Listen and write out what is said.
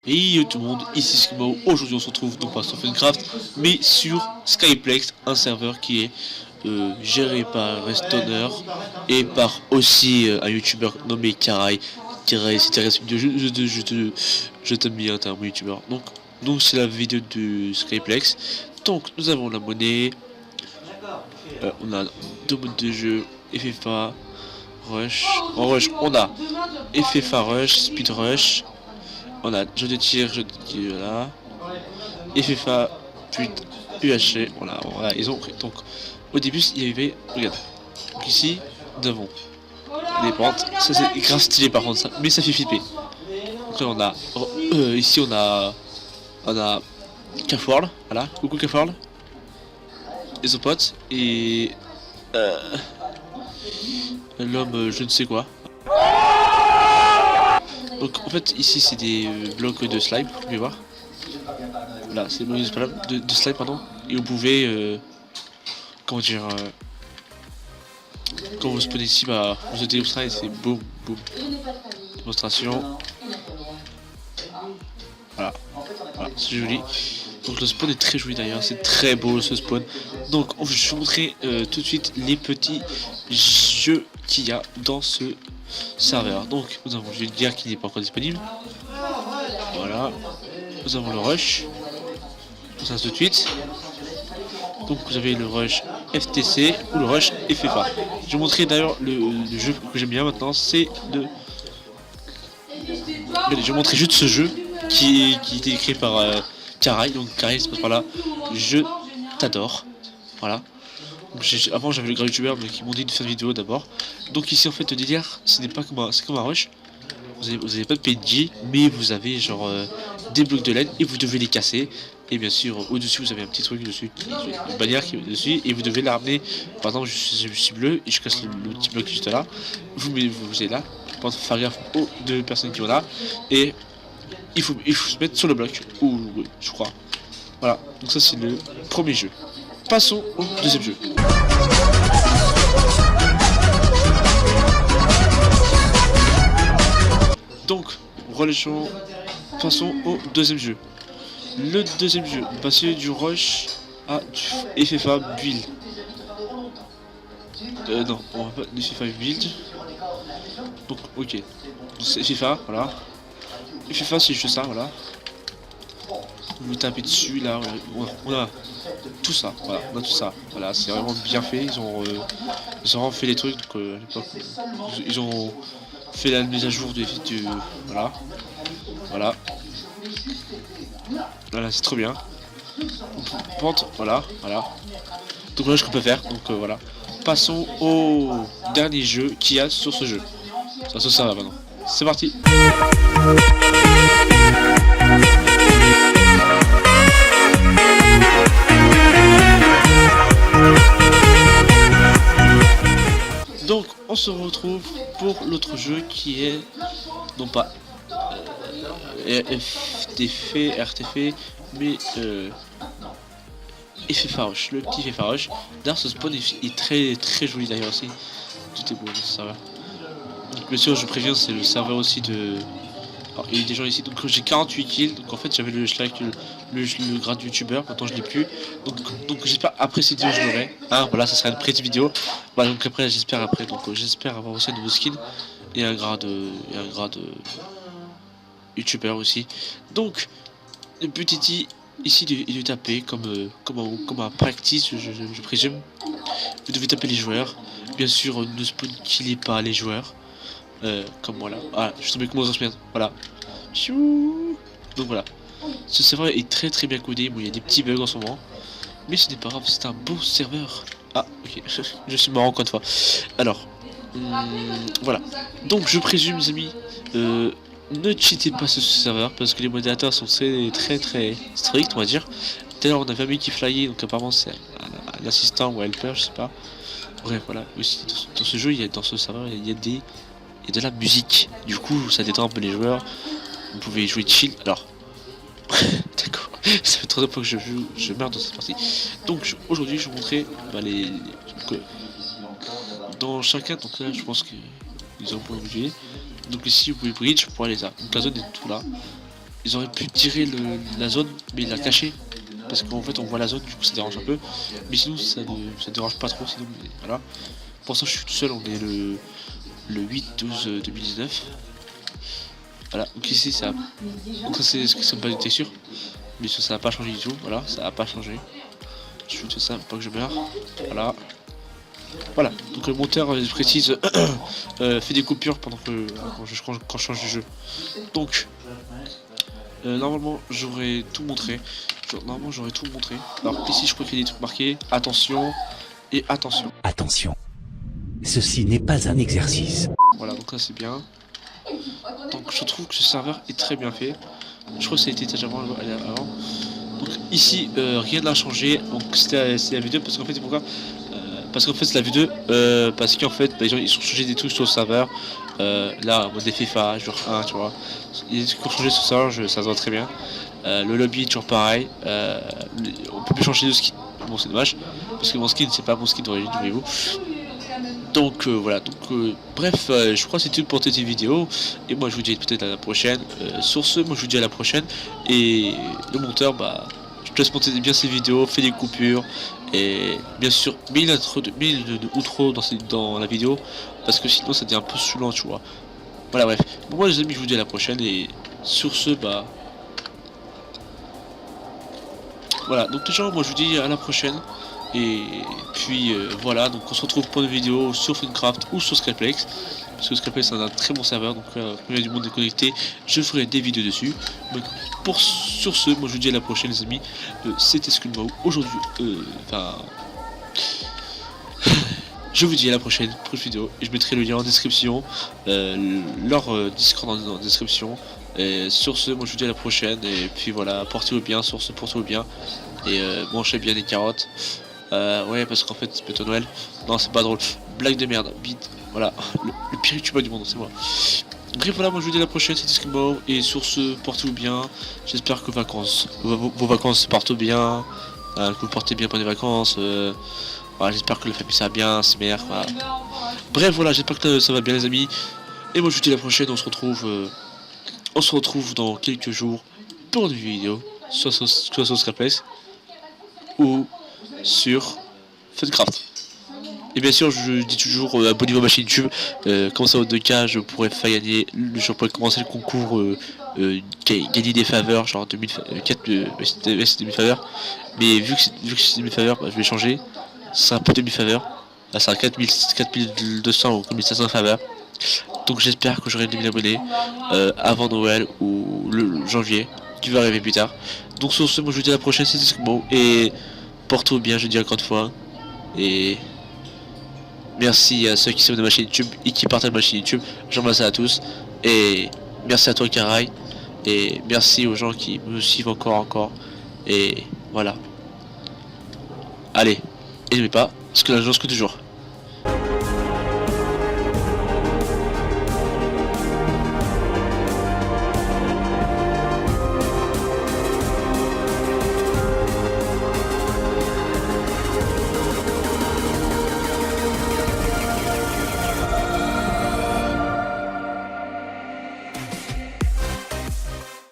Et yo tout le monde, ici Skimo. Aujourd'hui on se retrouve non pas sur Funcraft mais sur Skyplex, un serveur qui est géré par Restoner et par aussi un youtubeur nommé Karai. Karai, si t'es respecté, je t'aime bien, t'es un bon youtubeur. Donc c'est la vidéo de Skyplex. Donc nous avons la monnaie, on a deux modes de jeu, FFA, Rush. En Rush on a FFA Rush, Speed Rush. On a jeu de tir, là, FFA, puis UHC, voilà, ils ont pris. Donc, au début, il y avait, regarde, donc ici, nous avons les pentes, ça c'est grave stylé par contre, ça, mais ça fait flipper. Donc là, on a, ici, on a Cafworld, voilà, coucou Cafworld, et son pote, et l'homme, je ne sais quoi. Donc en fait ici c'est des blocs de slime, vous pouvez voir. Là c'est des blocs de slime pardon. Et vous pouvez comment dire quand vous spawnez ici bah vous êtes démonstré et c'est boum boum. Démonstration. Voilà, c'est joli. Donc le spawn est très joli d'ailleurs, c'est très beau ce spawn. Donc je vais vous montrer tout de suite les petits jeux qu'il y a dans ce serveur. Donc nous avons, je vais dire qu'il n'est pas encore disponible. Voilà, nous avons le rush. Ça tout de suite. Donc vous avez le rush FTC ou le rush FFA. Je vais vous montrer d'ailleurs le jeu que j'aime bien maintenant, c'est le. Je vais vous montrer juste ce jeu qui était écrit par Karai. Donc Karai se passe par là. Je t'adore. Voilà. Avant j'avais le grand youtubeur mais qui m'ont dit de faire une vidéo d'abord. Donc ici en fait le délire ce n'est pas comme un, c'est comme un rush. Vous avez pas de PNJ mais vous avez genre des blocs de laine et vous devez les casser. Et bien sûr au dessus vous avez un petit truc dessus, une bannière qui est dessus et vous devez la ramener. Par exemple je suis bleu et je casse le petit bloc juste là. Vous êtes là. Par contre faire gaffe aux deux personnes qui vont là. Et il faut se mettre sur le bloc. Ou je crois. Voilà. Donc ça c'est le premier jeu. Passons au deuxième jeu. Donc, passons au deuxième jeu. Le deuxième jeu, passer du rush à du FFA build. Non, on va pas du FFA build. Donc, ok. C'est FFA, voilà. FFA, c'est juste ça, voilà. Vous tapez dessus, là, on a tout ça, voilà, on a tout ça, voilà, c'est vraiment bien fait, ils ont vraiment fait les trucs, donc à l'époque, ils ont fait la mise à jour du voilà, c'est trop bien, pente, voilà, donc voilà ce qu'on peut faire, donc voilà, passons au dernier jeu qu'il y a sur ce jeu, ça va maintenant, c'est parti. Donc on se retrouve pour l'autre jeu qui est non pas RTF mais FFA Rush, le petit FFA Rush. D'ailleurs ce spawn est très joli d'ailleurs aussi. Tout est beau dans ce serveur. Donc bien sûr je préviens c'est le serveur aussi de. Alors, il y a des gens ici, donc j'ai 48 kills, donc en fait j'avais le grade youtubeur, maintenant je l'ai plus, donc j'espère après cette vidéo je l'aurai, voilà ça sera une petite vidéo, voilà donc après j'espère j'espère avoir aussi un nouveau skin, et un grade youtubeur aussi, donc le petit ici de taper comme un practice je présume, vous devez taper les joueurs, bien sûr ne spawn killez pas les joueurs, comme moi là, voilà, je suis tombé comme aux merde, voilà. Donc voilà, ce serveur est très bien codé, bon il y a des petits bugs en ce moment, mais ce n'est pas grave, c'est un beau serveur. Ah ok, je suis marrant encore une fois. Alors, voilà, donc je présume les amis, ne cheatez pas ce serveur, parce que les modérateurs sont très stricts on va dire. D'ailleurs on avait un mec qui flyait, donc apparemment c'est un assistant ou un helper, je sais pas. Bref voilà, aussi dans ce jeu, dans ce serveur il y a de la musique, du coup ça détend un peu les joueurs, vous pouvez jouer chill, alors d'accord, ça fait 3 fois que je meurs dans cette partie, donc aujourd'hui je vais vous montrer dans chacun, donc là je pense que ils ont pas obligé, donc ici vous pouvez bridge pour aller là, donc la zone est tout là, ils auraient pu tirer la zone, mais il l'a caché. Parce qu'en fait on voit la zone, du coup ça dérange un peu. Mais sinon ça dérange pas trop, sinon mais voilà. Pour l'instant je suis tout seul, on est le 8-12-2019. Voilà, donc ici ça. Donc ça c'est ce que ça me pas sûr. Mais ça n'a pas changé du tout, voilà, ça n'a pas changé. Je fais ça pour pas que je meure. Voilà. Voilà, donc le monteur, je précise, fait des coupures pendant que quand je change de jeu. Donc, normalement, j'aurais tout montré. Normalement, j'aurais tout montré. Alors ici, je crois qu'il y a des trucs marqués. Attention et attention. Attention, ceci n'est pas un exercice. Voilà, donc là, c'est bien. Donc, je trouve que ce serveur est très bien fait. Je crois que ça a été déjà avant. Donc ici, rien n'a changé. Donc c'est la vidéo parce qu'en fait, c'est pourquoi parce qu'en fait c'est la vidéo parce qu'en fait ils ont changé des trucs sur le serveur. Là, en mode FIFA, genre 1, tu vois. Il y a des trucs qui ont changé sur le serveur, ça se voit très bien. Le lobby est toujours pareil. On peut plus changer de skin. Bon, c'est dommage parce que mon skin c'est pas mon skin d'origine, voyez-vous. Donc voilà, donc bref, je crois que c'est tout pour cette vidéo. Et moi je vous dis peut-être à la prochaine. Sur ce, moi je vous dis à la prochaine. Et le monteur, bah, je te laisse monter bien ces vidéos, fais des coupures. Et bien sûr, mets l'intro de outro dans la vidéo. Parce que sinon ça devient un peu saoulant, tu vois. Voilà, bref. Bon, moi les amis, je vous dis à la prochaine. Et sur ce, bah. Voilà, donc déjà, moi je vous dis à la prochaine. Et puis voilà, donc on se retrouve pour une vidéo sur Funcraft ou sur Skyplex. Parce que Skyplex c'est un très bon serveur, donc quand il y a du monde déconnecté, je ferai des vidéos dessus. Donc sur ce, moi je vous dis à la prochaine les amis. C'était Skullmow aujourd'hui. Je vous dis à la prochaine pour une vidéo. Et je mettrai le lien en description. Leur Discord en description. Et sur ce, moi je vous dis à la prochaine. Et puis voilà, portez-vous bien, sur ce, portez-vous bien. Et mangez bien les carottes. Ouais, parce qu'en fait c'est bientôt Noël. Non, c'est pas drôle. Blague de merde. Bite. Voilà. Le pire youtubeur du monde, c'est moi. Bref, voilà, moi je vous dis à la prochaine, c'était Skullmow. Et sur ce, portez-vous bien. J'espère que vos vacances se partent bien. Que vous portez bien pendant les vacances. Voilà, j'espère que la famille ça va bien, c'est meilleur. Voilà. Bref, voilà, j'espère que ça va bien les amis. Et moi je vous dis à la prochaine, on se retrouve dans quelques jours pour une vidéo. Soit sur Skyplex ou sur Funcraft. Et bien sûr, je dis toujours abonnez-vous à ma chaîne YouTube. Comme ça, au 2K, je pourrais faire gagner. Je pourrais commencer le concours, gagner des faveurs, genre 2000 faveurs. Mais vu que c'est 2000 faveurs, bah, je vais changer. C'est un peu 2000 faveurs. Là, c'est à 4200 ou 4500 faveurs. Donc j'espère que j'aurai 2000 abonnés avant Noël ou le janvier, qui va arriver plus tard. Donc sur ce, moi je vous dis à la prochaine, c'était Skullmow. Et portez-vous bien, je dis encore une fois. Et merci à ceux qui s'abonnent à ma chaîne YouTube et qui partagent ma chaîne YouTube. J'embrasse à tous. Et merci à toi Karai. Et merci aux gens qui me suivent encore. Et voilà. Allez, et n'oubliez pas, ce que l'agence que toujours.